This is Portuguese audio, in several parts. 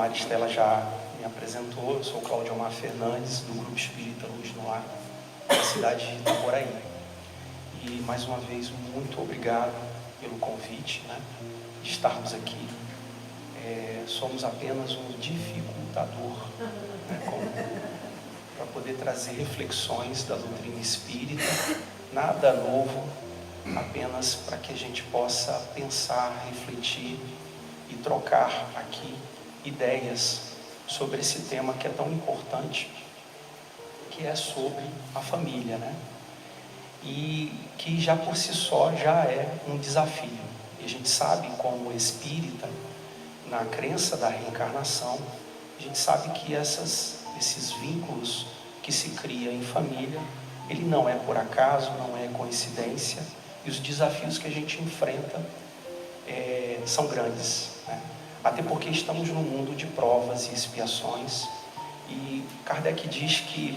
Maristela já me apresentou, eu sou Cláudio Omar Fernandes, do Grupo Espírita Luz no Lar, da cidade de Itaboraí. E mais uma vez, muito obrigado pelo convite, né, de estarmos aqui. Somos apenas um dificultador, né, para poder trazer reflexões da doutrina espírita, nada novo, apenas para que a gente possa pensar, refletir e trocar aqui ideias sobre esse tema que é tão importante, que é sobre a família, né? E que já por si só já é um desafio. E a gente sabe, como espírita, na crença da reencarnação, a gente sabe que esses vínculos que se criam em família, ele não é por acaso, não é coincidência, e os desafios que a gente enfrenta são grandes, né? Até porque estamos num mundo de provas e expiações, e Kardec diz que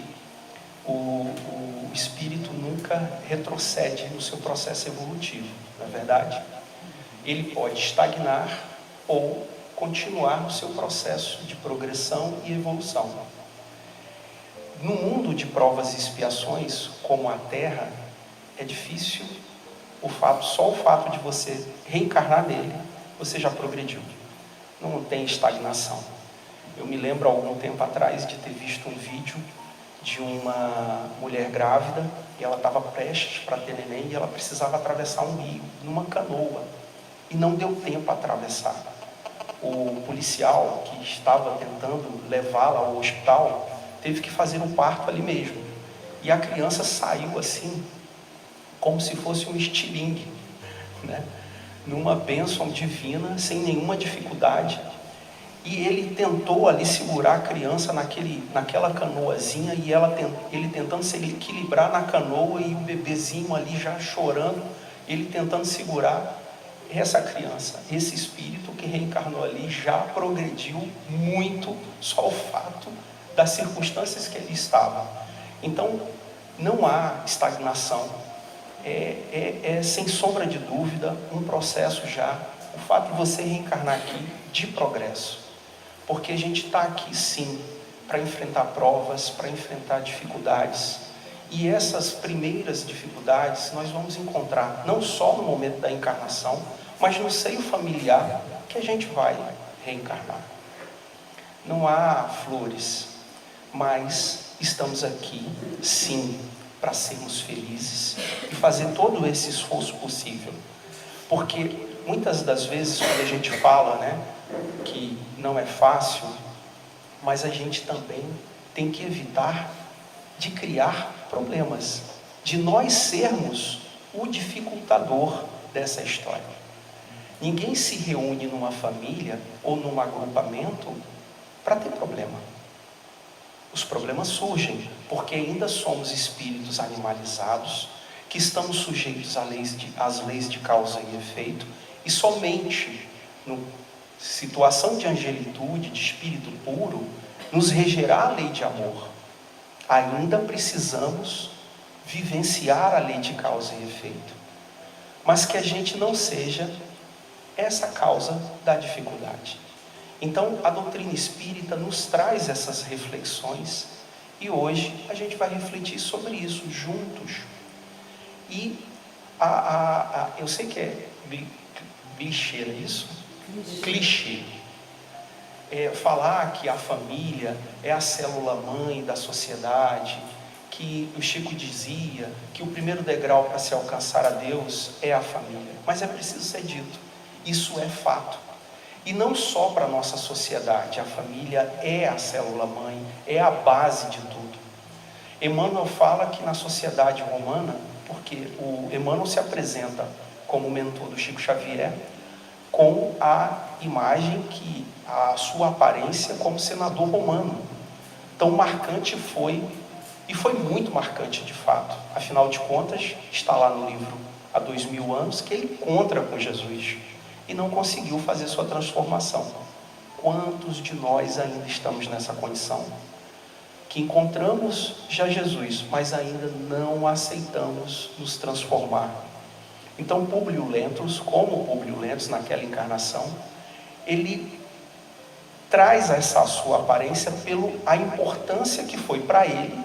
o espírito nunca retrocede no seu processo evolutivo, não é verdade? Ele pode estagnar ou continuar no seu processo de progressão e evolução. No mundo de provas e expiações, como a Terra, é difícil só o fato de você reencarnar nele, você já progrediu. Não tem estagnação. Eu me lembro, há algum tempo atrás, de ter visto um vídeo de uma mulher grávida, e ela estava prestes para ter neném, e ela precisava atravessar um rio, numa canoa, e não deu tempo a atravessar. O policial que estava tentando levá-la ao hospital, teve que fazer um parto ali mesmo, e a criança saiu assim, como se fosse um estilingue, né? Numa bênção divina, sem nenhuma dificuldade. E ele tentou ali segurar a criança naquela canoazinha, e ele tentando se equilibrar na canoa, e o bebezinho ali já chorando, ele tentando segurar essa criança. Esse espírito que reencarnou ali já progrediu muito, só o fato das circunstâncias que ele estava. Então, não há estagnação. Sem sombra de dúvida um processo já, o fato de você reencarnar aqui, de progresso, porque a gente está aqui sim para enfrentar provas, para enfrentar dificuldades, e essas primeiras dificuldades nós vamos encontrar não só no momento da encarnação, mas no seio familiar que a gente vai reencarnar. Não há flores, mas estamos aqui sim para sermos felizes e fazer todo esse esforço possível. Porque muitas das vezes, quando a gente fala, né, que não é fácil, mas a gente também tem que evitar de criar problemas, de nós sermos o dificultador dessa história. Ninguém se reúne numa família ou num agrupamento para ter problema. Os problemas surgem porque ainda somos espíritos animalizados, que estamos sujeitos às leis de causa e efeito, e somente na situação de angelitude, de espírito puro, nos regerá a lei de amor. Ainda precisamos vivenciar a lei de causa e efeito, mas que a gente não seja essa causa da dificuldade. Então, a doutrina espírita nos traz essas reflexões, e hoje a gente vai refletir sobre isso juntos. E eu sei que é clichê, não é isso? Clichê. Falar que a família é a célula-mãe da sociedade, que o Chico dizia que o primeiro degrau para se alcançar a Deus é a família. Mas é preciso ser dito, isso é fato. E não só para a nossa sociedade, a família é a célula-mãe, é a base de tudo. Emmanuel fala que na sociedade romana, porque o Emmanuel se apresenta como mentor do Chico Xavier, com a imagem que a sua aparência como senador romano. Tão marcante foi, e foi muito marcante de fato. Afinal de contas, está lá no livro há 2000 anos, que ele encontra com Jesus e não conseguiu fazer sua transformação. Quantos de nós ainda estamos nessa condição? Que encontramos já Jesus, mas ainda não aceitamos nos transformar. Então Públio Lentulus, como Públio Lentulus naquela encarnação, ele traz essa sua aparência pela importância que foi para ele,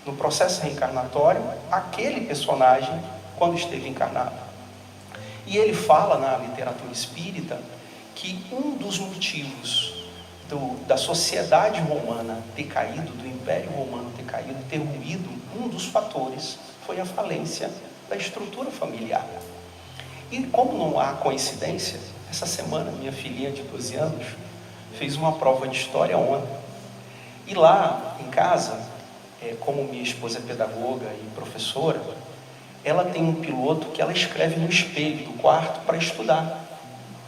no processo reencarnatório, aquele personagem quando esteve encarnado. E ele fala na literatura espírita que um dos motivos da sociedade romana ter caído, do Império Romano ter caído, ter ruído, um dos fatores foi a falência da estrutura familiar. E como não há coincidência, essa semana minha filhinha de 12 anos fez uma prova de história ontem. E lá em casa, como minha esposa é pedagoga e professora, ela tem um piloto que ela escreve no espelho do quarto para estudar.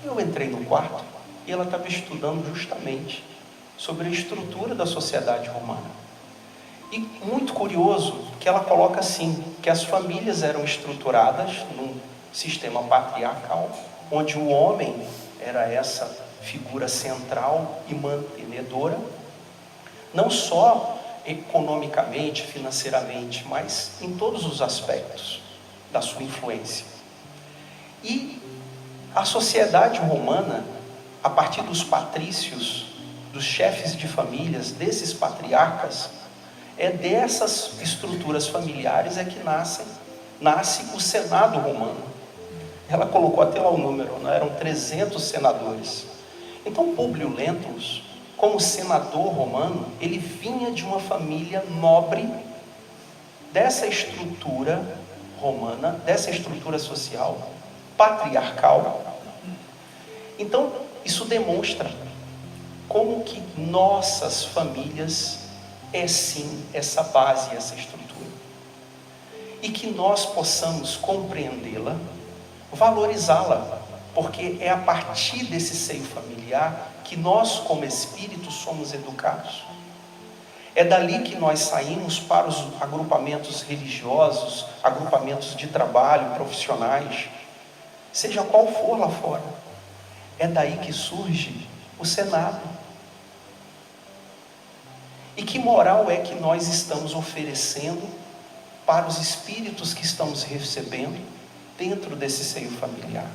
Eu entrei no quarto e ela estava estudando justamente sobre a estrutura da sociedade romana. E muito curioso que ela coloca assim, que as famílias eram estruturadas num sistema patriarcal, onde o homem era essa figura central e mantenedora, não só economicamente, financeiramente, mas em todos os aspectos da sua influência. E a sociedade romana, a partir dos patrícios, dos chefes de famílias, desses patriarcas, é dessas estruturas familiares que nasce o Senado romano. Ela colocou até lá o número, né? Eram 300 senadores. Então Públio Lentulus, como senador romano, ele vinha de uma família nobre, dessa estrutura romana, dessa estrutura social, patriarcal. Então, isso demonstra como que nossas famílias sim essa base, essa estrutura. E que nós possamos compreendê-la, valorizá-la, porque é a partir desse seio familiar que nós, como espíritos, somos educados. É dali que nós saímos para os agrupamentos religiosos, agrupamentos de trabalho, profissionais, seja qual for lá fora. É daí que surge o Senado. E que moral é que nós estamos oferecendo para os espíritos que estamos recebendo dentro desse seio familiar?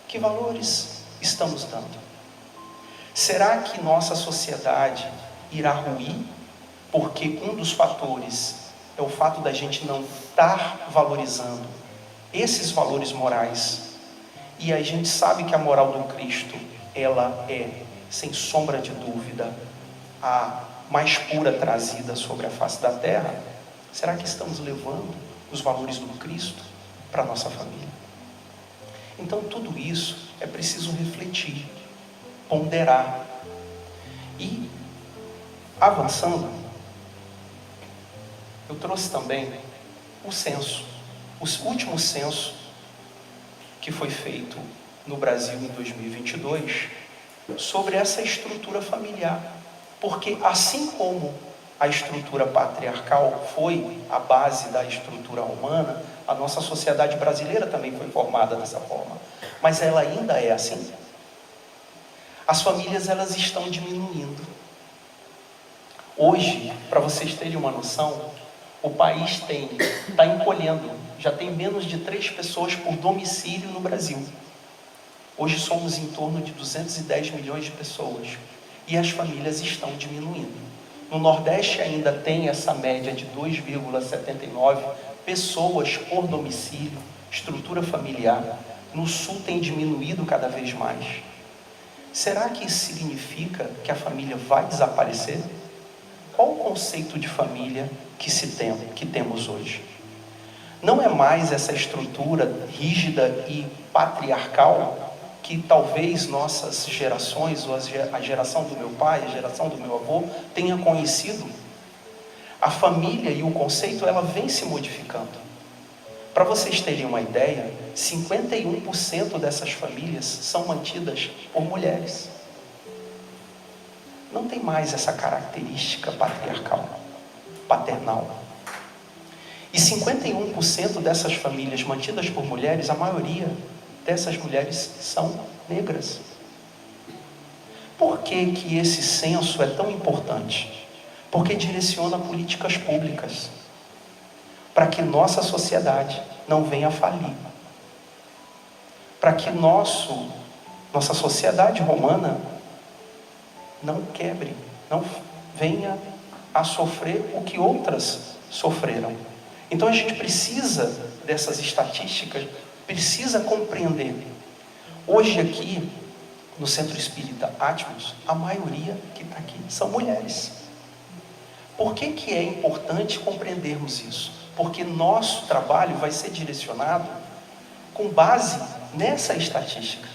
Que valores estamos dando? Será que nossa sociedade irá ruir porque um dos fatores é o fato da gente não estar valorizando esses valores morais? E a gente sabe que a moral do Cristo, ela é, sem sombra de dúvida, a mais pura trazida sobre a face da terra. Será que estamos levando os valores do Cristo para a nossa família? Então tudo isso é preciso refletir, ponderar. E avançando, eu trouxe também o censo, o último censo que foi feito no Brasil em 2022, sobre essa estrutura familiar. Porque assim como a estrutura patriarcal foi a base da estrutura romana, a nossa sociedade brasileira também foi formada dessa forma. Mas ela ainda é assim. As famílias, elas estão diminuindo. Hoje, para vocês terem uma noção, o país está encolhendo. Já tem menos de 3 pessoas por domicílio no Brasil. Hoje somos em torno de 210 milhões de pessoas. E as famílias estão diminuindo. No Nordeste ainda tem essa média de 2,79 pessoas por domicílio, estrutura familiar. No Sul tem diminuído cada vez mais. Será que isso significa que a família vai desaparecer? Qual o conceito de família que temos hoje? Não é mais essa estrutura rígida e patriarcal que talvez nossas gerações, ou a geração do meu pai, a geração do meu avô, tenha conhecido. A família e o conceito, ela vem se modificando. Para vocês terem uma ideia, 51% dessas famílias são mantidas por mulheres. Não tem mais essa característica patriarcal, paternal. E 51% dessas famílias mantidas por mulheres, a maioria dessas mulheres são negras. Por que esse censo é tão importante? Porque direciona políticas públicas para que nossa sociedade não venha a falir. Para que nossa sociedade romana não quebre, não venha a sofrer o que outras sofreram. Então a gente precisa dessas estatísticas, precisa compreender. Hoje aqui, no Centro Espírita Atmos, a maioria que está aqui são mulheres. Por que que é importante compreendermos isso? Porque nosso trabalho vai ser direcionado com base nessa estatística.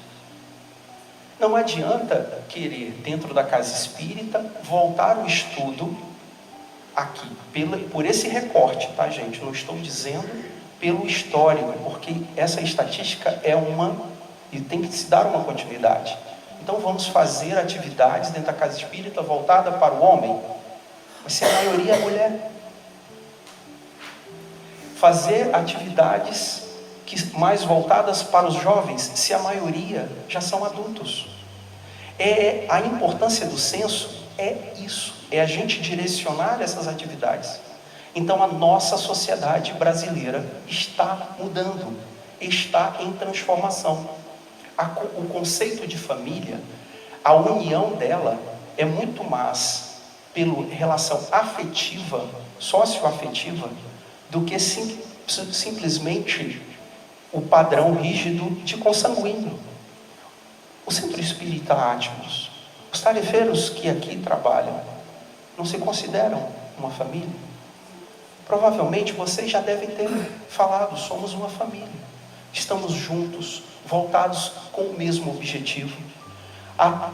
Não adianta querer, dentro da casa espírita, voltar o estudo aqui, por esse recorte, tá, gente? Não estou dizendo pelo histórico, porque essa estatística é e tem que se dar uma continuidade. Então vamos fazer atividades dentro da casa espírita voltada para o homem, mas se a maioria é mulher. Fazer atividades mais voltadas para os jovens, se a maioria já são adultos. A importância do censo é isso, é a gente direcionar essas atividades. Então a nossa sociedade brasileira está mudando, está em transformação. O conceito de família, a união dela é muito mais pela relação afetiva, socioafetiva, do que simplesmente o padrão rígido de consanguíneo. O Centro Espírita Atmos, os tarefeiros que aqui trabalham, não se consideram uma família? Provavelmente vocês já devem ter falado, somos uma família. Estamos juntos, voltados com o mesmo objetivo.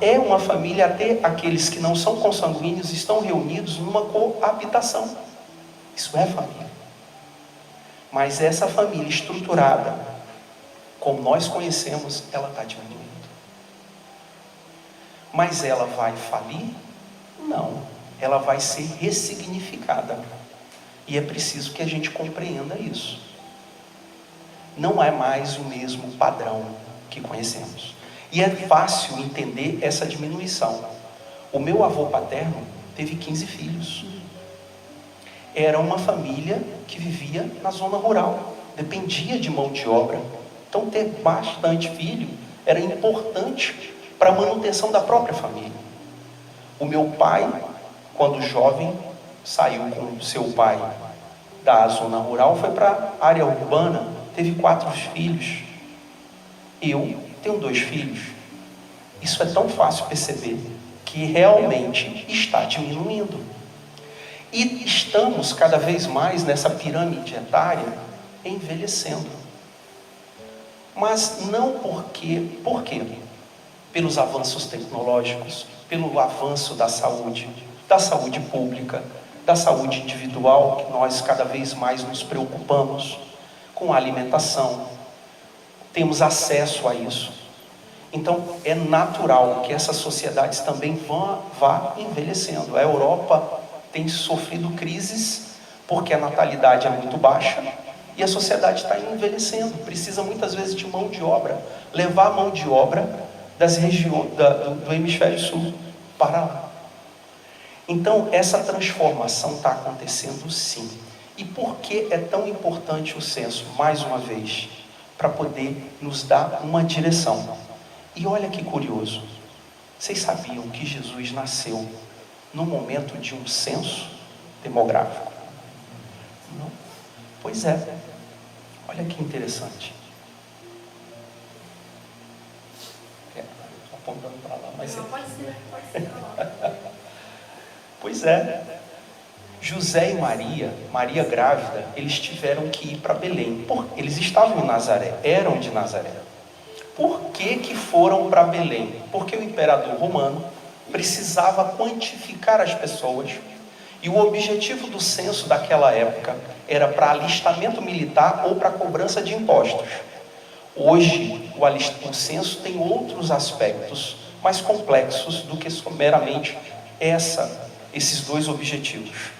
É uma família, até aqueles que não são consanguíneos estão reunidos numa coabitação. Isso é família. Mas essa família estruturada, como nós conhecemos, ela está diminuindo. Mas ela vai falir? Não. Ela vai ser ressignificada. E é preciso que a gente compreenda isso. Não é mais o mesmo padrão que conhecemos. E é fácil entender essa diminuição. O meu avô paterno teve 15 filhos. Era uma família que vivia na zona rural, dependia de mão de obra. Então ter bastante filho era importante para a manutenção da própria família. O meu pai, quando jovem, saiu com seu pai da zona rural, foi para a área urbana, teve 4 filhos. Eu tenho 2 filhos. Isso é tão fácil perceber que realmente está diminuindo. E estamos cada vez mais nessa pirâmide etária envelhecendo. Mas não por quê? Pelos avanços tecnológicos, pelo avanço da saúde pública, da saúde individual, que nós cada vez mais nos preocupamos com a alimentação, temos acesso a isso. Então é natural que essas sociedades também vá envelhecendo. A Europa tem sofrido crises porque a natalidade é muito baixa e a sociedade está envelhecendo, precisa muitas vezes de mão de obra, levar a mão de obra das regiões do hemisfério sul para lá. Então essa transformação está acontecendo sim. E por que é tão importante o censo? Mais uma vez, para poder nos dar uma direção. E olha que curioso, vocês sabiam que Jesus nasceu no momento de um censo demográfico? Não? Pois é, olha que interessante. Estou apontando para lá, mas... Não, pode ser. Pois é, José e Maria grávida, eles tiveram que ir para Belém. Eles estavam em Nazaré, eram de Nazaré. Por que foram para Belém? Porque o imperador romano precisava quantificar as pessoas, e o objetivo do censo daquela época era para alistamento militar ou para cobrança de impostos. Hoje, o censo tem outros aspectos mais complexos do que meramente esses 2 objetivos.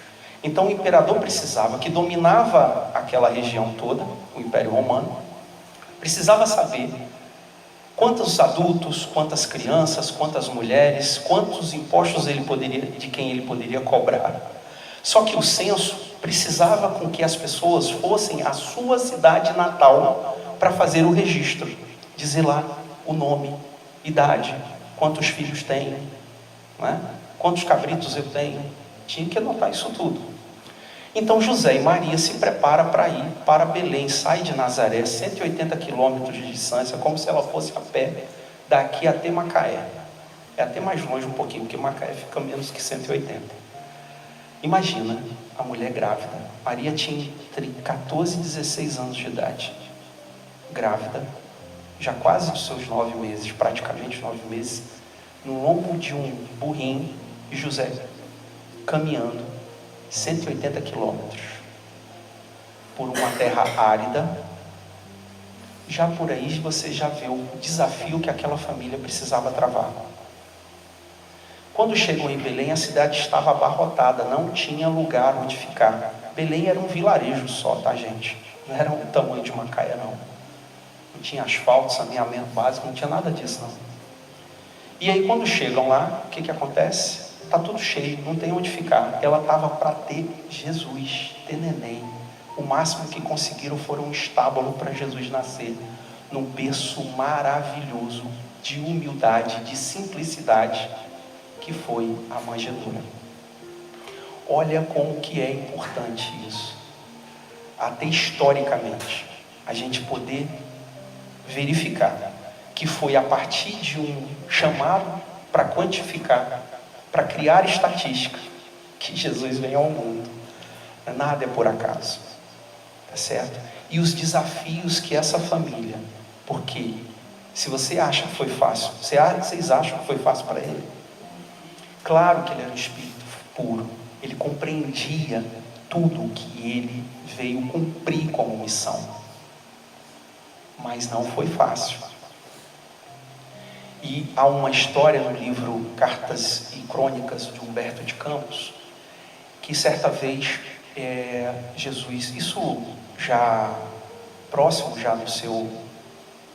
Então o imperador precisava, que dominava aquela região toda, o Império Romano, precisava saber quantos adultos, quantas crianças, quantas mulheres, quantos impostos de quem ele poderia cobrar. Só que o censo precisava com que as pessoas fossem à sua cidade natal para fazer o registro, dizer lá o nome, idade, quantos filhos têm. não é? Quantos cabritos eu tenho? Tinha que anotar isso tudo. Então José e Maria se preparam para ir para Belém, sai de Nazaré, 180 quilômetros de distância, como se ela fosse a pé, daqui até Macaé. É até mais longe um pouquinho, porque Macaé fica menos que 180. Imagina, a mulher grávida. Maria tinha entre 14 e 16 anos de idade. Grávida, já quase dos seus 9 meses, praticamente 9 meses, no lombo de um burrinho, e José caminhando 180 quilômetros por uma terra árida. Já por aí você já vê o desafio que aquela família precisava travar. Quando chegam em Belém, a cidade estava abarrotada, não tinha lugar onde ficar. Belém era um vilarejo só, tá, gente? Não era o tamanho de Macaé, não. Não tinha asfalto, saneamento básico, não tinha nada disso, não. E aí, quando chegam lá, o que acontece? Está tudo cheio, não tem onde ficar. Ela estava para ter Jesus, ter neném. O máximo que conseguiram foram um estábulo para Jesus nascer, num berço maravilhoso, de humildade, de simplicidade, que foi a manjedoura. Olha como que é importante isso. Até historicamente, a gente poder verificar que foi a partir de um chamado para quantificar, para criar estatística, que Jesus veio ao mundo. Nada é por acaso, tá certo? E os desafios que essa família, porque se você acha que foi fácil, vocês acham que foi fácil para ele? Claro que ele era um espírito puro, ele compreendia tudo o que ele veio cumprir como missão, mas não foi fácil. E há uma história no livro Cartas e Crônicas de Humberto de Campos, que certa vez Jesus, isso já próximo já do seu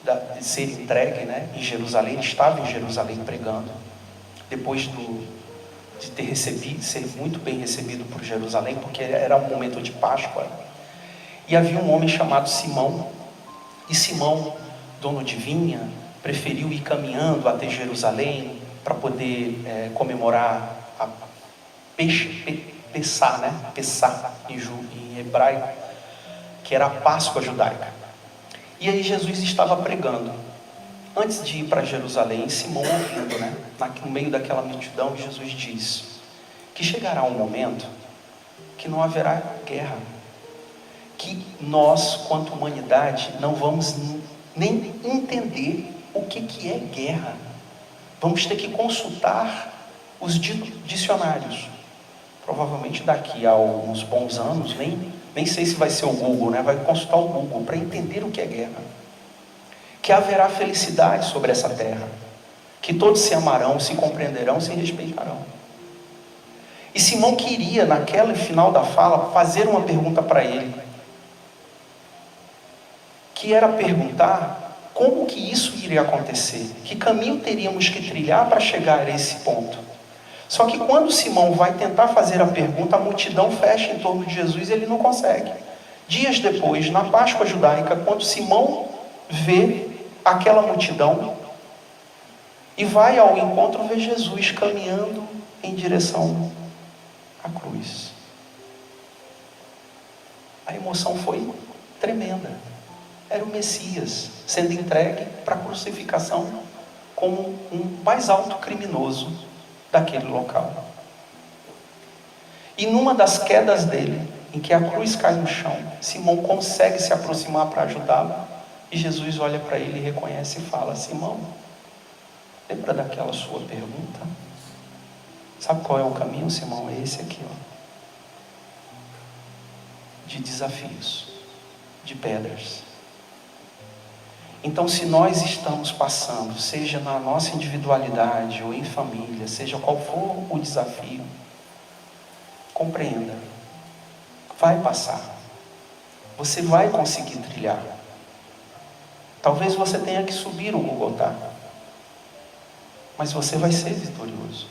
de ser entregue, né, em Jerusalém, ele estava em Jerusalém pregando, depois de ter recebido, ser muito bem recebido por Jerusalém, porque era um momento de Páscoa, e havia um homem chamado Simão, e Simão, dono de vinha, preferiu ir caminhando até Jerusalém para poder comemorar a Pessá, né? Pessá em hebraico, que era a Páscoa judaica. E aí Jesus estava pregando. Antes de ir para Jerusalém, Simão ouvindo, né? No meio daquela multidão, Jesus diz que chegará um momento que não haverá guerra, que nós, quanto humanidade, não vamos nem entender o que é guerra. Vamos ter que consultar os dicionários. Provavelmente daqui a uns bons anos, nem sei se vai ser o Google, né? Vai consultar o Google para entender o que é guerra. Que haverá felicidade sobre essa terra, que todos se amarão, se compreenderão, se respeitarão. E Simão queria, naquele final da fala, fazer uma pergunta para ele, que era perguntar como que isso iria acontecer, que caminho teríamos que trilhar para chegar a esse ponto. Só que quando Simão vai tentar fazer a pergunta, a multidão fecha em torno de Jesus e ele não consegue. Dias depois, na Páscoa judaica, quando Simão vê aquela multidão e vai ao encontro, vê Jesus caminhando em direção à cruz. A emoção foi tremenda. Era o Messias sendo entregue para a crucificação como um mais alto criminoso daquele local. E numa das quedas dele, em que a cruz cai no chão, Simão consegue se aproximar para ajudá-lo, e Jesus olha para ele e reconhece e fala: Simão, lembra daquela sua pergunta? Sabe qual é o caminho, Simão? É esse aqui, ó. De desafios, de pedras. Então, se nós estamos passando, seja na nossa individualidade ou em família, seja qual for o desafio, compreenda, vai passar. Você vai conseguir trilhar. Talvez você tenha que subir o Golgotá, mas você vai ser vitorioso.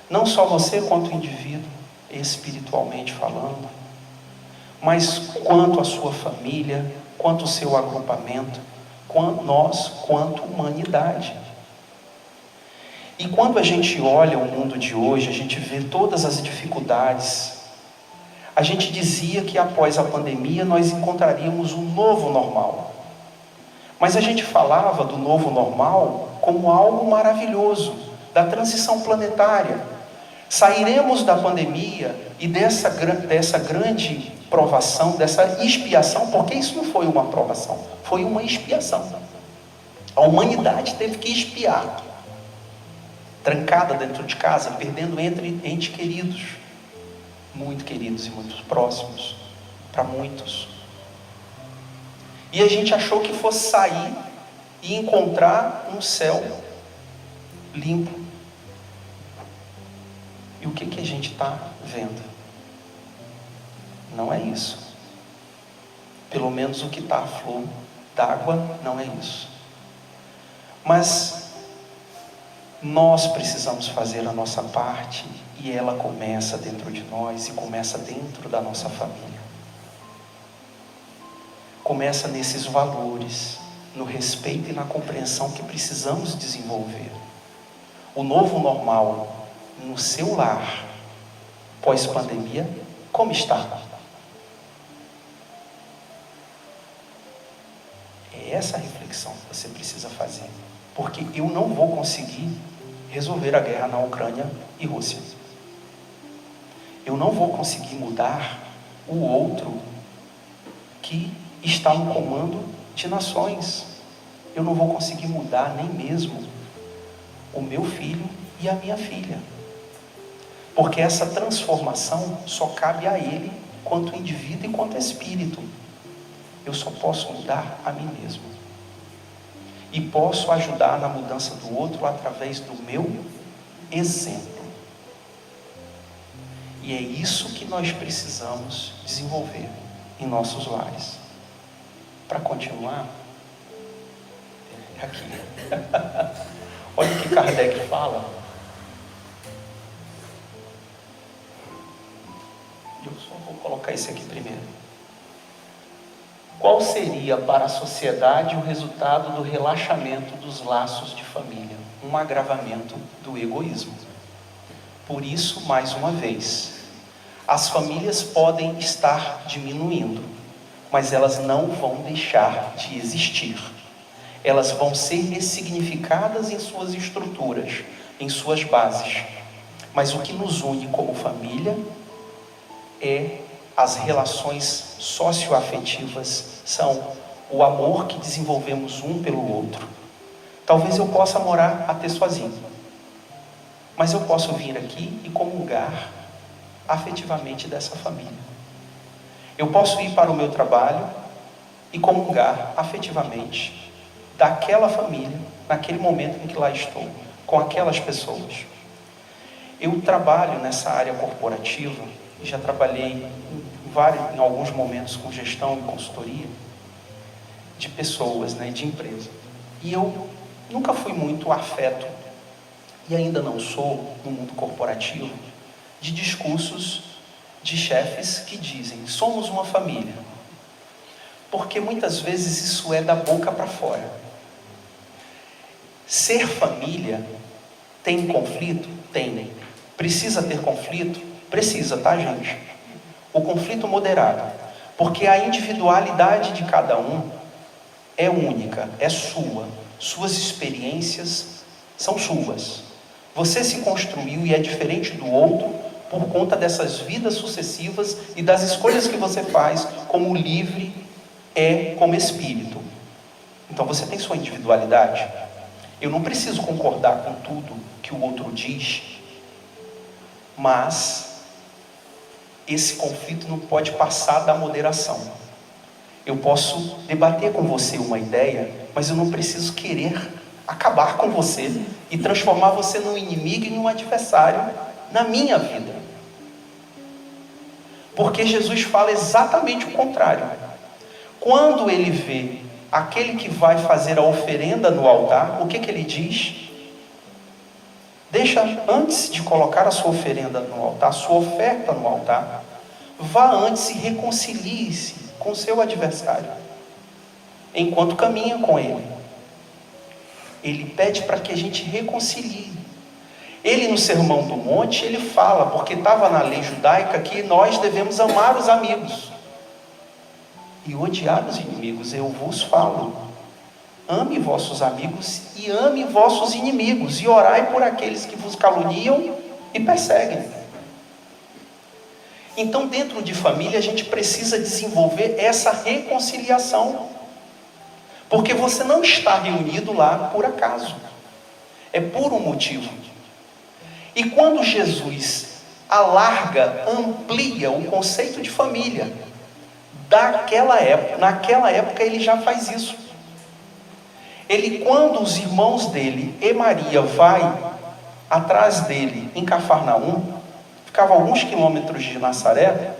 Não só você quanto indivíduo, espiritualmente falando, mas quanto a sua família, quanto o seu agrupamento, nós quanto humanidade. E quando a gente olha o mundo de hoje, a gente vê todas as dificuldades. A gente dizia que após a pandemia nós encontraríamos um novo normal. Mas a gente falava do novo normal como algo maravilhoso, da transição planetária. Sairemos da pandemia e dessa grande provação, dessa expiação, porque isso não foi uma provação, foi uma expiação. A humanidade teve que expiar, trancada dentro de casa, perdendo entes queridos, muito queridos e muito próximos, para muitos. E a gente achou que fosse sair e encontrar um céu limpo. E o que a gente está vendo? Não é isso. Pelo menos o que está à flor d'água não é isso. Mas nós precisamos fazer a nossa parte, e ela começa dentro de nós e começa dentro da nossa família. Começa nesses valores, no respeito e na compreensão que precisamos desenvolver. O novo normal no seu lar, pós-pandemia, como está? É essa a reflexão que você precisa fazer. Porque eu não vou conseguir resolver a guerra na Ucrânia e Rússia. Eu não vou conseguir mudar o outro que está no comando de nações. Eu não vou conseguir mudar nem mesmo o meu filho e a minha filha. Porque essa transformação só cabe a ele, quanto indivíduo e quanto espírito. Eu só posso mudar a mim mesmo. E posso ajudar na mudança do outro através do meu exemplo. E é isso que nós precisamos desenvolver em nossos lares. Para continuar, aqui. Olha o que Kardec fala. Eu só vou colocar esse aqui primeiro. Qual seria para a sociedade o resultado do relaxamento dos laços de família? Um agravamento do egoísmo. Por isso, mais uma vez, as famílias podem estar diminuindo, mas elas não vão deixar de existir. Elas vão ser ressignificadas em suas estruturas, em suas bases. Mas o que nos une como família é as relações socioafetivas, são o amor que desenvolvemos um pelo outro. Talvez eu possa morar até sozinho, mas eu posso vir aqui e comungar afetivamente dessa família. Eu posso ir para o meu trabalho e comungar afetivamente daquela família, naquele momento em que lá estou, com aquelas pessoas. Eu trabalho nessa área corporativa, e já trabalhei em alguns momentos com gestão e consultoria de pessoas, de empresa. E eu nunca fui muito afeto, e ainda não sou, no mundo corporativo, de discursos de chefes que dizem, somos uma família. Porque muitas vezes isso é da boca para fora. Ser família tem conflito? Tem. Precisa ter conflito? Precisa, tá, gente? O conflito moderado. Porque a individualidade de cada um é única, é sua. Suas experiências são suas. Você se construiu e é diferente do outro por conta dessas vidas sucessivas e das escolhas que você faz como livre como espírito. Então você tem sua individualidade. Eu não preciso concordar com tudo que o outro diz, mas esse conflito não pode passar da moderação. Eu posso debater com você uma ideia, mas eu não preciso querer acabar com você e transformar você num inimigo e num adversário na minha vida. Porque Jesus fala exatamente o contrário. Quando ele vê aquele que vai fazer a oferenda no altar, o que ele diz? Deixa, antes de colocar a sua oferenda no altar, a sua oferta no altar, vá antes e reconcilie-se com seu adversário, enquanto caminha com ele. Ele pede para que a gente reconcilie. Ele no Sermão do Monte, ele fala, porque estava na lei judaica, que nós devemos amar os amigos e odiar os inimigos. Eu vos falo, ame vossos amigos e ame vossos inimigos, e orai por aqueles que vos caluniam e perseguem. Então, dentro de família, a gente precisa desenvolver essa reconciliação, porque você não está reunido lá por acaso, é por um motivo. E quando Jesus alarga, amplia o conceito de família, naquela época ele já faz isso. Ele, quando os irmãos dele e Maria vai atrás dele em Cafarnaum, ficava a alguns quilômetros de Nazaré,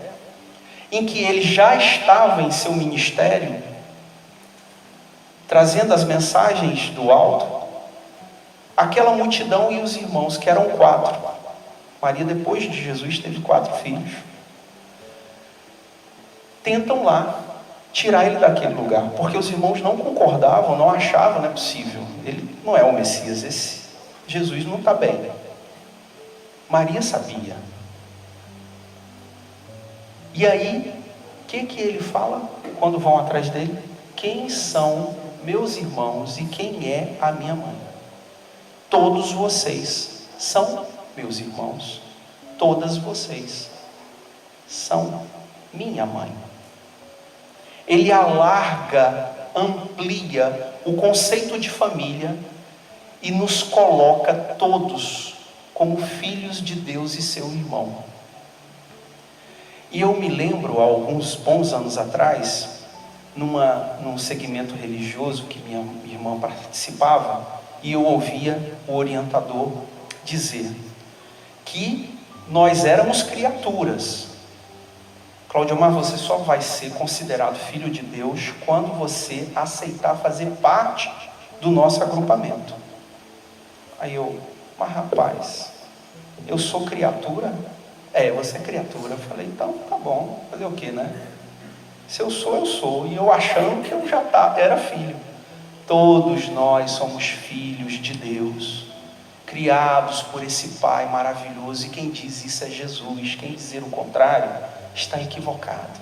em que ele já estava em seu ministério, trazendo as mensagens do alto, aquela multidão e os irmãos, que eram 4. Maria, depois de Jesus, teve 4 filhos. Tentam lá tirar ele daquele lugar, porque os irmãos não concordavam, não achavam, não é possível. Ele não é o Messias, esse Jesus não está bem. Maria sabia. E aí, o que ele fala quando vão atrás dele? Quem são meus irmãos e quem é a minha mãe? Todos vocês são meus irmãos. Todas vocês são minha mãe. Ele alarga, amplia o conceito de família e nos coloca todos como filhos de Deus e seu irmão. E eu me lembro, há alguns bons anos atrás, num segmento religioso que minha irmã participava, e eu ouvia o orientador dizer que nós éramos criaturas. Claudiomar, você só vai ser considerado filho de Deus quando você aceitar fazer parte do nosso agrupamento. Aí eu, mas rapaz, eu sou criatura? Você é criatura. Eu falei, então tá bom, fazer o que, né? Se eu sou, eu sou. E eu achando que eu já era filho. Todos nós somos filhos de Deus, criados por esse Pai maravilhoso, e quem diz isso é Jesus. Quem dizer o contrário está equivocado.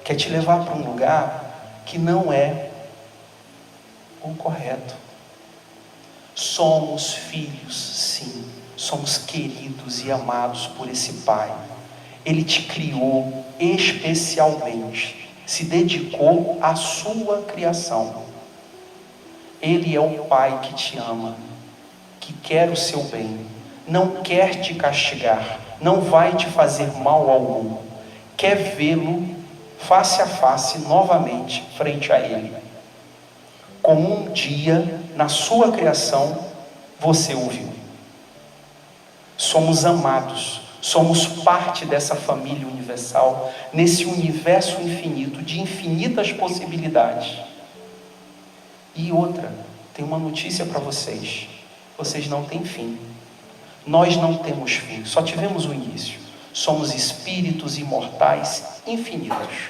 Quer te levar para um lugar que não é o correto. Somos filhos, sim, somos queridos e amados por esse Pai. Ele te criou especialmente, se dedicou à sua criação. Ele é o Pai que te ama, que quer o seu bem, não quer te castigar, não vai te fazer mal algum, quer vê-lo face a face novamente frente a Ele, como um dia na sua criação você ouviu. Somos amados, somos parte dessa família universal, nesse universo infinito, de infinitas possibilidades. E outra, tem uma notícia para vocês: vocês não têm fim. Nós não temos fim, só tivemos o início. Somos espíritos imortais infinitos.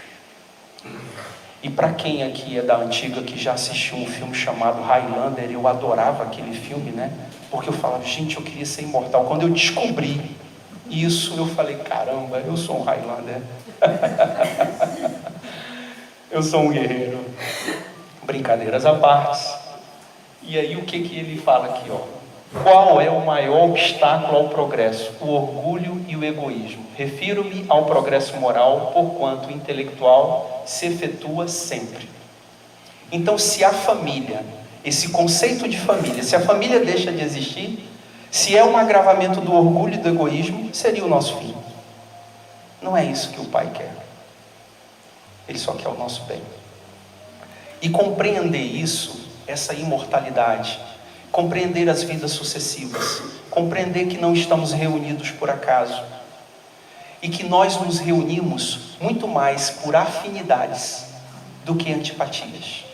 E para quem aqui é da antiga, que já assistiu um filme chamado Highlander, eu adorava aquele filme, né? Porque eu falava, gente, eu queria ser imortal. Quando eu descobri isso, eu falei, caramba, eu sou um Highlander. Eu sou um guerreiro. Brincadeiras à parte. E aí o que ele fala aqui, ó? Qual é o maior obstáculo ao progresso? O orgulho e o egoísmo. Refiro-me ao progresso moral, porquanto o intelectual se efetua sempre. Então, se a família, esse conceito de família, se a família deixa de existir, se é um agravamento do orgulho e do egoísmo, seria o nosso fim. Não é isso que o Pai quer. Ele só quer o nosso bem. E compreender isso, essa imortalidade, compreender as vidas sucessivas, compreender que não estamos reunidos por acaso, e que nós nos reunimos muito mais por afinidades do que antipatias.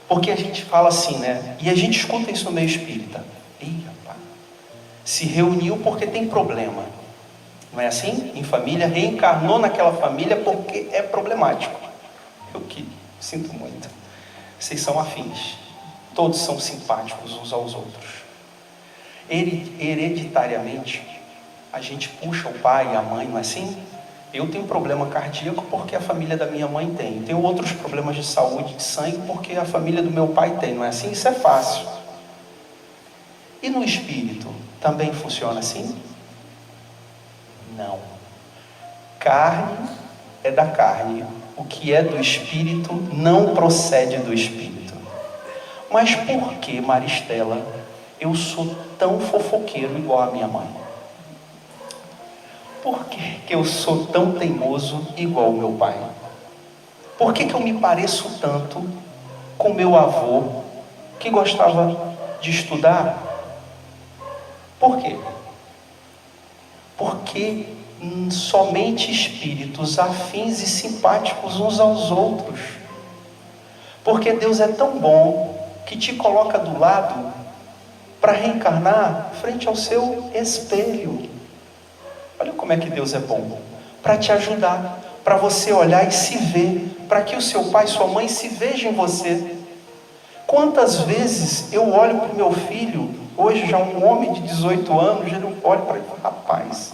Porque a gente fala assim, né? E a gente escuta isso no meio espírita. Ih, rapaz, se reuniu porque tem problema. Não é assim? Em família, reencarnou naquela família porque é problemático. Eu que sinto muito. Vocês são afins. Todos são simpáticos uns aos outros. Hereditariamente, a gente puxa o pai e a mãe, não é assim? Eu tenho problema cardíaco porque a família da minha mãe tem. Tenho outros problemas de saúde, de sangue, porque a família do meu pai tem, não é assim? Isso é fácil. E no espírito, também funciona assim? Não. Carne é da carne. O que é do espírito não procede do espírito. Mas por que, Maristela, eu sou tão fofoqueiro igual a minha mãe? Por que eu sou tão teimoso igual o meu pai? Por que eu me pareço tanto com meu avô, que gostava de estudar? Por quê? Porque somente espíritos afins e simpáticos uns aos outros. Porque Deus é tão bom que te coloca do lado para reencarnar frente ao seu espelho. Olha como é que Deus é bom. Para te ajudar, para você olhar e se ver, para que o seu pai e sua mãe se vejam em você. Quantas vezes eu olho para o meu filho, hoje já um homem de 18 anos, eu olho para ele e falo, rapaz,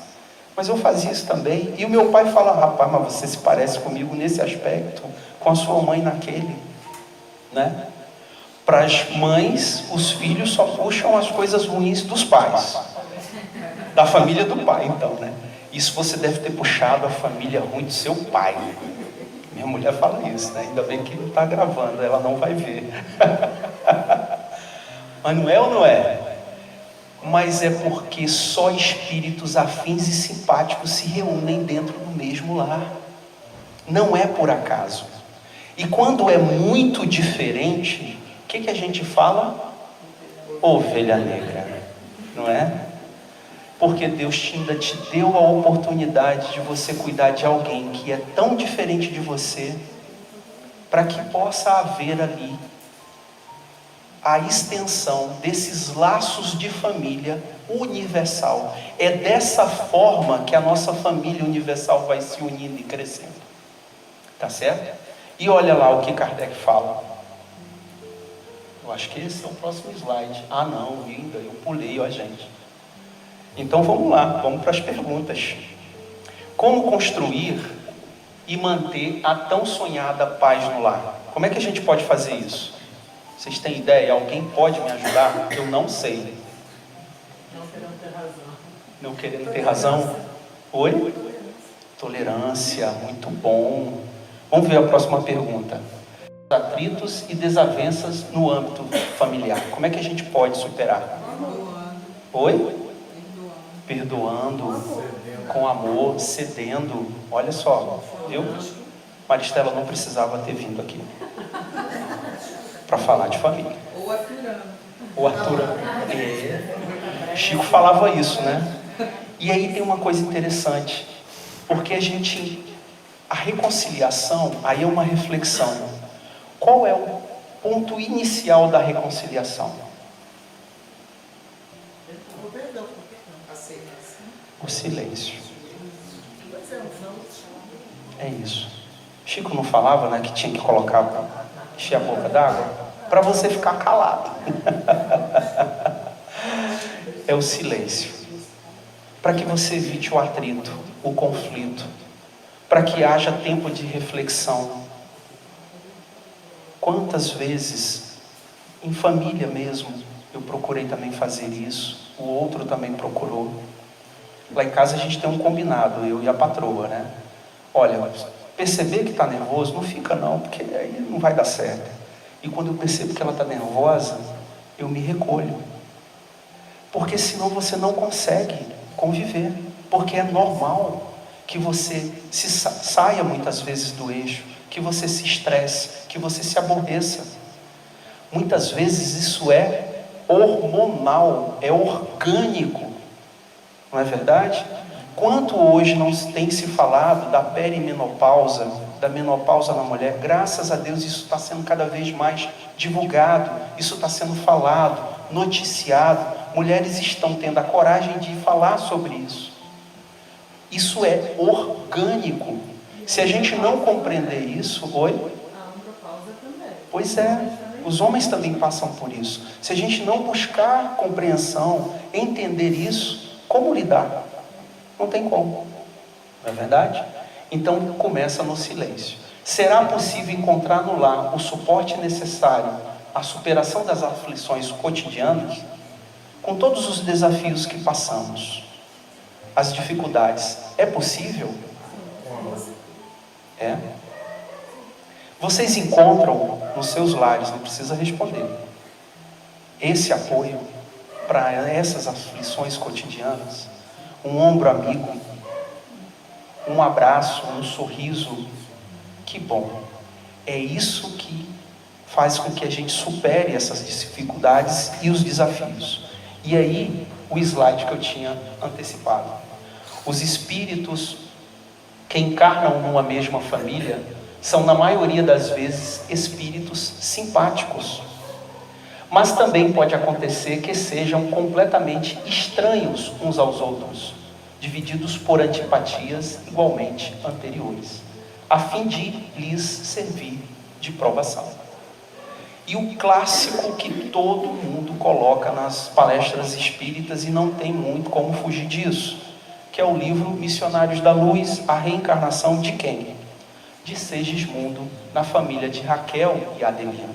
mas eu fazia isso também. E o meu pai fala, rapaz, mas você se parece comigo nesse aspecto, com a sua mãe naquele, né? Para as mães, os filhos só puxam as coisas ruins dos pais, da família do pai, então, né? Isso você deve ter puxado a família ruim do seu pai. Minha mulher fala isso, né? Ainda bem que não está gravando, ela não vai ver. Mas não é ou não é? Mas é porque só espíritos afins e simpáticos se reúnem dentro do mesmo lar. Não é por acaso. E quando é muito diferente, o que a gente fala? Ovelha negra, não é? Porque Deus ainda te deu a oportunidade de você cuidar de alguém que é tão diferente de você, para que possa haver ali a extensão desses laços de família universal. É dessa forma que a nossa família universal vai se unindo e crescendo. Tá certo? E olha lá o que Kardec fala. Eu acho que esse é o próximo slide. Ah não, ainda eu pulei, ó gente. Então vamos lá, vamos para as perguntas. Como construir e manter a tão sonhada paz no lar? Como é que a gente pode fazer isso? Vocês têm ideia? Alguém pode me ajudar? Eu não sei. Não querendo ter razão. Não querendo ter razão? Oi? Tolerância, muito bom. Vamos ver a próxima pergunta. Atritos e desavenças no âmbito familiar. Como é que a gente pode superar? Oi? Perdoando, com amor, cedendo. Olha só, viu? Maristela não precisava ter vindo aqui para falar de família. Ou aturando. Ou aturando. Chico falava isso, né? E aí tem uma coisa interessante, porque a reconciliação, aí é uma reflexão. Qual é o ponto inicial da reconciliação? O silêncio. É isso. Chico não falava, né, que tinha que colocar, encher a boca d'água para você ficar calado. É o silêncio. Para que você evite o atrito, o conflito, para que haja tempo de reflexão. Quantas vezes, em família mesmo, eu procurei também fazer isso, o outro também procurou. Lá em casa a gente tem um combinado, eu e a patroa, né? Olha, perceber que está nervoso, não fica não, porque aí não vai dar certo. E quando eu percebo que ela está nervosa, eu me recolho. Porque senão você não consegue conviver. Porque é normal que você saia muitas vezes do eixo, que você se estresse, que você se aborreça. Muitas vezes isso é hormonal, é orgânico. Não é verdade? Quanto hoje não tem se falado da perimenopausa, da menopausa na mulher? Graças a Deus isso está sendo cada vez mais divulgado, isso está sendo falado, noticiado. Mulheres estão tendo a coragem de falar sobre isso. Isso é orgânico. Se a gente não compreender isso, oi? A andropausa também. Pois é. Os homens também passam por isso. Se a gente não buscar compreensão, entender isso, como lidar? Não tem como. Não é verdade? Então começa no silêncio. Será possível encontrar no lar o suporte necessário à superação das aflições cotidianas? Com todos os desafios que passamos, as dificuldades, é possível? É? Vocês encontram nos seus lares, não precisa responder, esse apoio para essas aflições cotidianas? Um ombro amigo, um abraço, um sorriso? Que bom! É isso que faz com que a gente supere essas dificuldades e os desafios. E aí, o slide que eu tinha antecipado. Os espíritos que encarnam numa mesma família são, na maioria das vezes, espíritos simpáticos. Mas também pode acontecer que sejam completamente estranhos uns aos outros, divididos por antipatias igualmente anteriores, a fim de lhes servir de provação. E o clássico que todo mundo coloca nas palestras espíritas e não tem muito como fugir disso, que é o livro Missionários da Luz, a reencarnação de quem? De Segismundo, na família de Raquel e Adelino.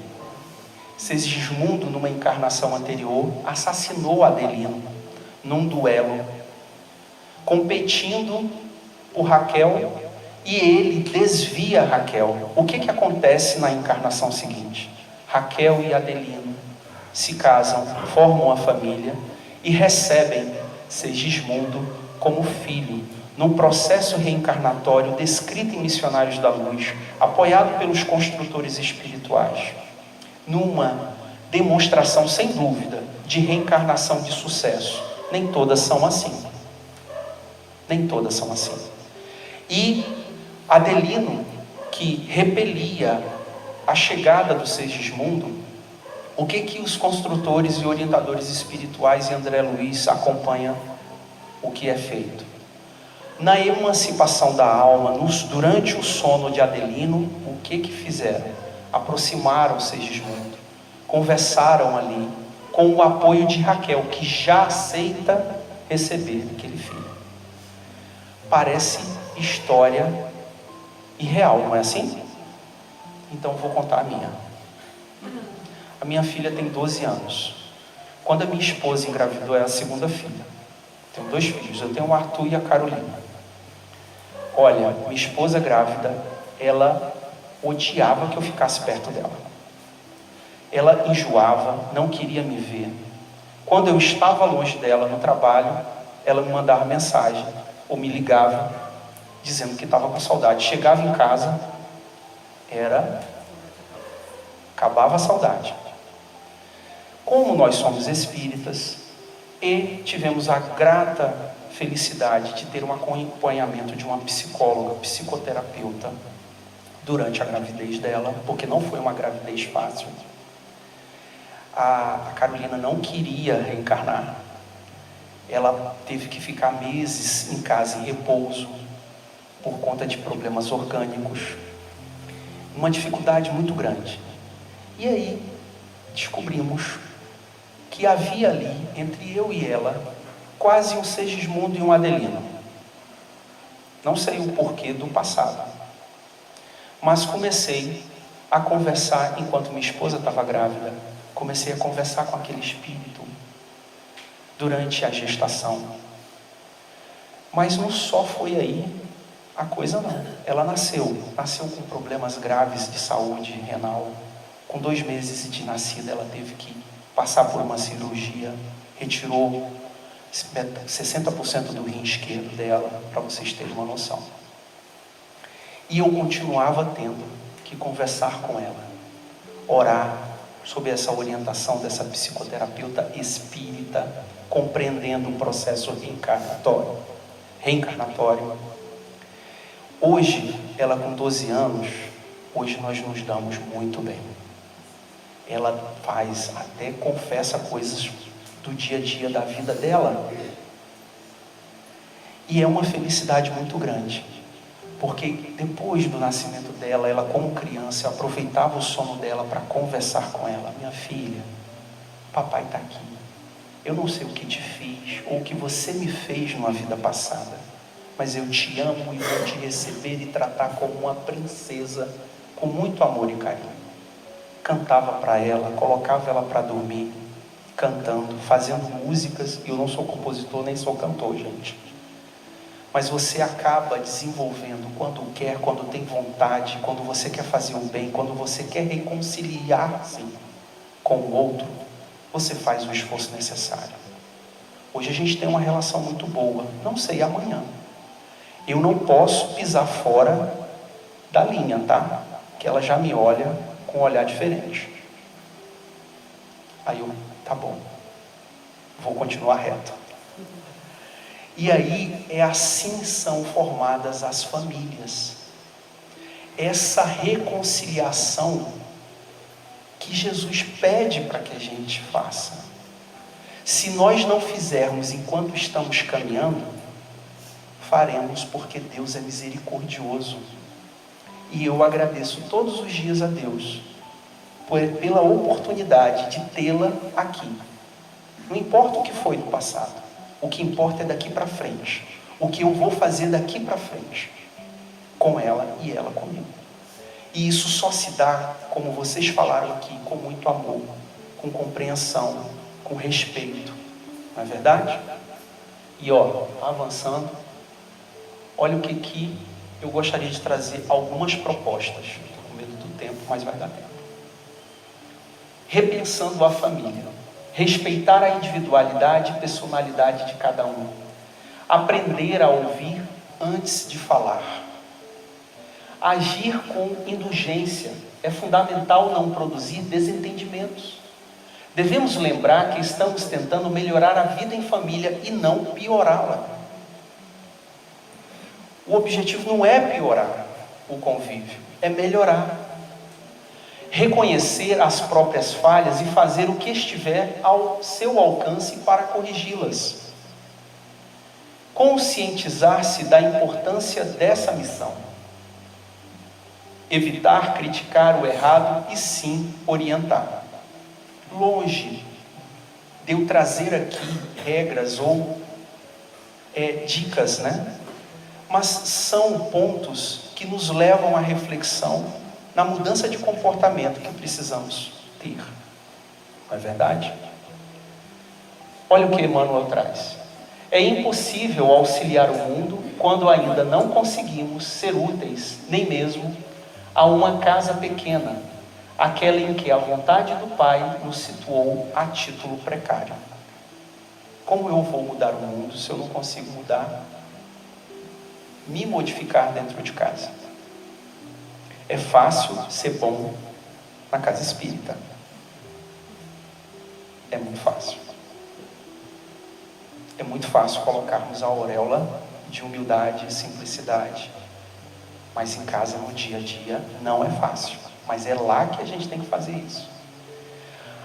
Segismundo, numa encarnação anterior, assassinou Adelino num duelo, competindo por Raquel, e ele desvia Raquel. O que acontece na encarnação seguinte? Raquel e Adelino se casam, formam uma família e recebem Segismundo como filho, num processo reencarnatório descrito em Missionários da Luz, apoiado pelos construtores espirituais, numa demonstração sem dúvida de reencarnação de sucesso. Nem todas são assim. Nem todas são assim. E Adelino, que repelia a chegada do Segismundo, o que os construtores e orientadores espirituais e André Luiz acompanham o que é feito? Na emancipação da alma, durante o sono de Adelino, o que fizeram? Aproximaram Segismundo, conversaram ali, com o apoio de Raquel, que já aceita receber aquele filho. Parece história irreal, não é assim? Então vou contar a minha. A minha filha tem 12 anos. Quando a minha esposa engravidou, é a segunda filha. Tenho 2 filhos, eu tenho o Arthur e a Carolina. Olha, minha esposa grávida, ela odiava que eu ficasse perto dela. Ela enjoava, não queria me ver. Quando eu estava longe dela no trabalho, ela me mandava mensagem ou me ligava dizendo que estava com saudade. Chegava em casa, acabava a saudade. Como nós somos espíritas e tivemos a grata felicidade de ter um acompanhamento de uma psicóloga, psicoterapeuta, durante a gravidez dela, porque não foi uma gravidez fácil. A Carolina não queria reencarnar. Ela teve que ficar meses em casa em repouso, por conta de problemas orgânicos. Uma dificuldade muito grande. E aí, descobrimos que havia ali, entre eu e ela, quase um Segismundo e um Adelino. Não sei o porquê do passado, mas comecei a conversar enquanto minha esposa estava grávida. Comecei a conversar com aquele espírito durante a gestação. Mas não só foi aí a coisa, não. Ela nasceu com problemas graves de saúde renal. Com 2 meses de nascida, ela teve que passar por uma cirurgia, retirou 60% do rim esquerdo dela, para vocês terem uma noção. E eu continuava tendo que conversar com ela, orar sob essa orientação dessa psicoterapeuta espírita, compreendendo o processo reencarnatório. Hoje, ela com 12 anos, hoje nós nos damos muito bem. Ela até confessa coisas do dia a dia da vida dela. E é uma felicidade muito grande, Porque depois do nascimento dela, ela como criança, eu aproveitava o sono dela para conversar com ela. Minha filha, papai está aqui. Eu não sei o que te fiz ou o que você me fez numa vida passada, mas eu te amo e vou te receber e tratar como uma princesa, com muito amor e carinho. Cantava para ela, colocava ela para dormir, cantando, fazendo músicas. Eu não sou compositor nem sou cantor, gente. Mas você acaba desenvolvendo quando quer, quando tem vontade, quando você quer fazer o bem, quando você quer reconciliar-se com o outro, você faz o esforço necessário. Hoje a gente tem uma relação muito boa, não sei amanhã. Eu não posso pisar fora da linha, tá? Que ela já me olha com um olhar diferente. Aí eu, tá bom, vou continuar reto. E aí, assim são formadas as famílias. Essa reconciliação que Jesus pede para que a gente faça. Se nós não fizermos enquanto estamos caminhando, faremos, porque Deus é misericordioso. E eu agradeço todos os dias a Deus pela oportunidade de tê-la aqui. Não importa o que foi no passado. O que importa é daqui para frente. O que eu vou fazer daqui para frente. Com ela e ela comigo. E isso só se dá, como vocês falaram aqui, com muito amor, com compreensão, com respeito. Não é verdade? E avançando. Olha o que eu gostaria de trazer algumas propostas. Estou com medo do tempo, mas vai dar tempo. Repensando a família. Respeitar a individualidade e personalidade de cada um. Aprender a ouvir antes de falar. Agir com indulgência. É fundamental não produzir desentendimentos. Devemos lembrar que estamos tentando melhorar a vida em família e não piorá-la. O objetivo não é piorar o convívio, é melhorar. Reconhecer as próprias falhas e fazer o que estiver ao seu alcance para corrigi-las. Conscientizar-se da importância dessa missão. Evitar criticar o errado e sim orientar. Longe de eu trazer aqui regras ou dicas, mas são pontos que nos levam à reflexão na mudança de comportamento que precisamos ter. Não é verdade? Olha o que Emmanuel traz. É impossível auxiliar o mundo quando ainda não conseguimos ser úteis, nem mesmo a uma casa pequena, aquela em que a vontade do Pai nos situou a título precário. Como eu vou mudar o mundo se eu não consigo me modificar dentro de casa? É fácil ser bom na casa espírita. É muito fácil. É muito fácil colocarmos a auréola de humildade e simplicidade. Mas em casa, no dia a dia, não é fácil. Mas é lá que a gente tem que fazer isso.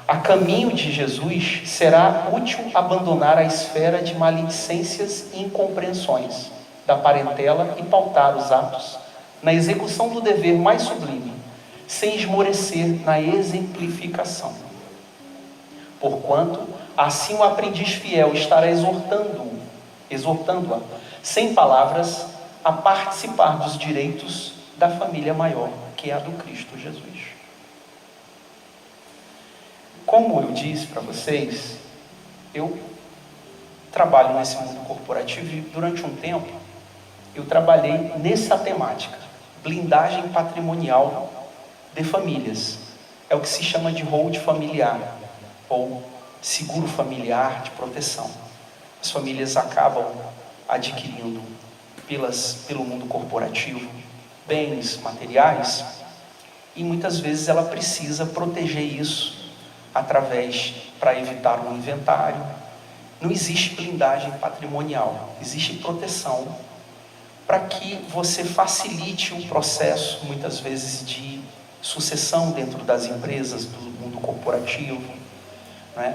A caminho de Jesus, será útil abandonar a esfera de maledicências e incompreensões da parentela e pautar os atos na execução do dever mais sublime, sem esmorecer na exemplificação. Porquanto, assim o aprendiz fiel estará exortando-a, sem palavras, a participar dos direitos da família maior, que é a do Cristo Jesus. Como eu disse para vocês, eu trabalho nesse mundo corporativo e durante um tempo eu trabalhei nessa temática, blindagem patrimonial de famílias. É o que se chama de hold familiar, ou seguro familiar de proteção. As famílias acabam adquirindo pelo mundo corporativo bens materiais e muitas vezes ela precisa proteger isso para evitar um inventário. Não existe blindagem patrimonial, existe proteção para que você facilite o processo, muitas vezes, de sucessão dentro das empresas, do mundo corporativo,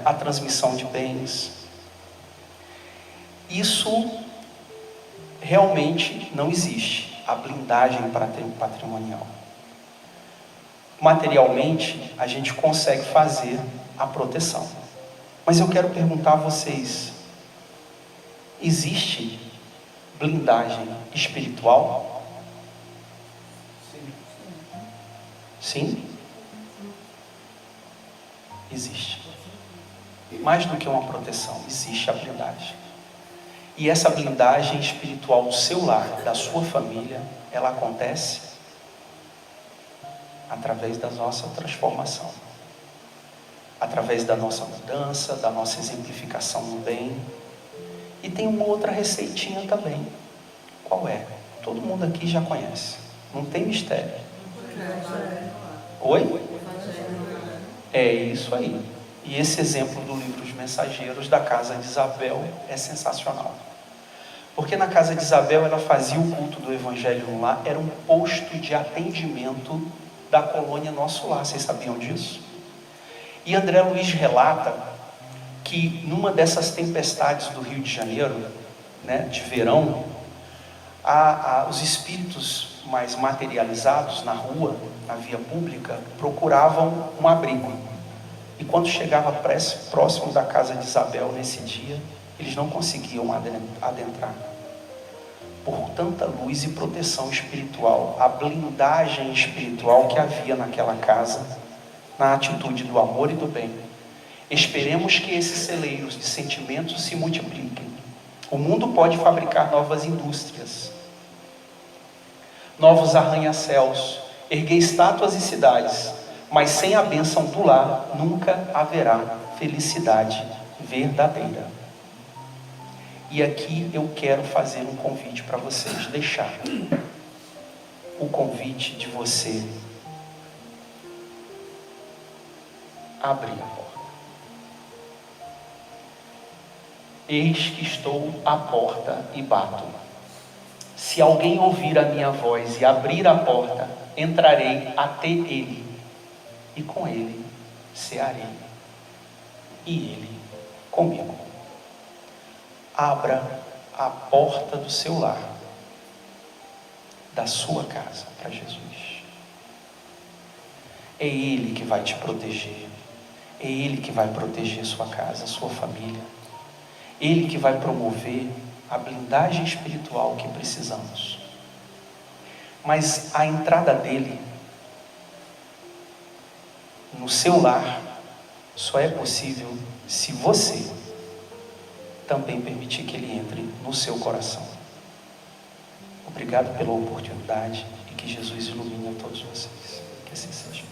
a transmissão de bens. Isso realmente não existe. a blindagem patrimonial. Materialmente, a gente consegue fazer a proteção. Mas eu quero perguntar a vocês, existe blindagem espiritual? Sim? Existe. Mais do que uma proteção, existe a blindagem. E essa blindagem espiritual do seu lar, da sua família, ela acontece através da nossa transformação, através da nossa mudança, da nossa exemplificação no bem. E tem uma outra receitinha também. Qual é? Todo mundo aqui já conhece, não tem mistério. Oi? É isso aí. E esse exemplo do livro Os Mensageiros da casa de Isabel é sensacional. Porque na casa de Isabel ela fazia o culto do Evangelho no lar, era um posto de atendimento da colônia Nosso Lar. Vocês sabiam disso? E André Luiz relata que numa dessas tempestades do Rio de Janeiro, né, de verão, os espíritos mais materializados na rua, na via pública, procuravam um abrigo. E quando chegava próximo da casa de Isabel nesse dia, eles não conseguiam adentrar. Por tanta luz e proteção espiritual, a blindagem espiritual que havia naquela casa, na atitude do amor e do bem. Esperemos que esses celeiros de sentimentos se multipliquem. O mundo pode fabricar novas indústrias, novos arranha-céus, erguer estátuas e cidades, mas sem a bênção do lar, nunca haverá felicidade verdadeira. E aqui eu quero fazer um convite para vocês, deixar o convite de você abrir a porta. Eis que estou à porta e bato. Se alguém ouvir a minha voz e abrir a porta, entrarei até ele, e com ele cearei, e ele comigo. Abra a porta do seu lar, da sua casa, para Jesus. É Ele que vai te proteger. É Ele que vai proteger sua casa, sua família. Ele que vai promover a blindagem espiritual que precisamos. Mas a entrada dele no seu lar só é possível se você também permitir que ele entre no seu coração. Obrigado pela oportunidade e que Jesus ilumine a todos vocês. Que assim seja.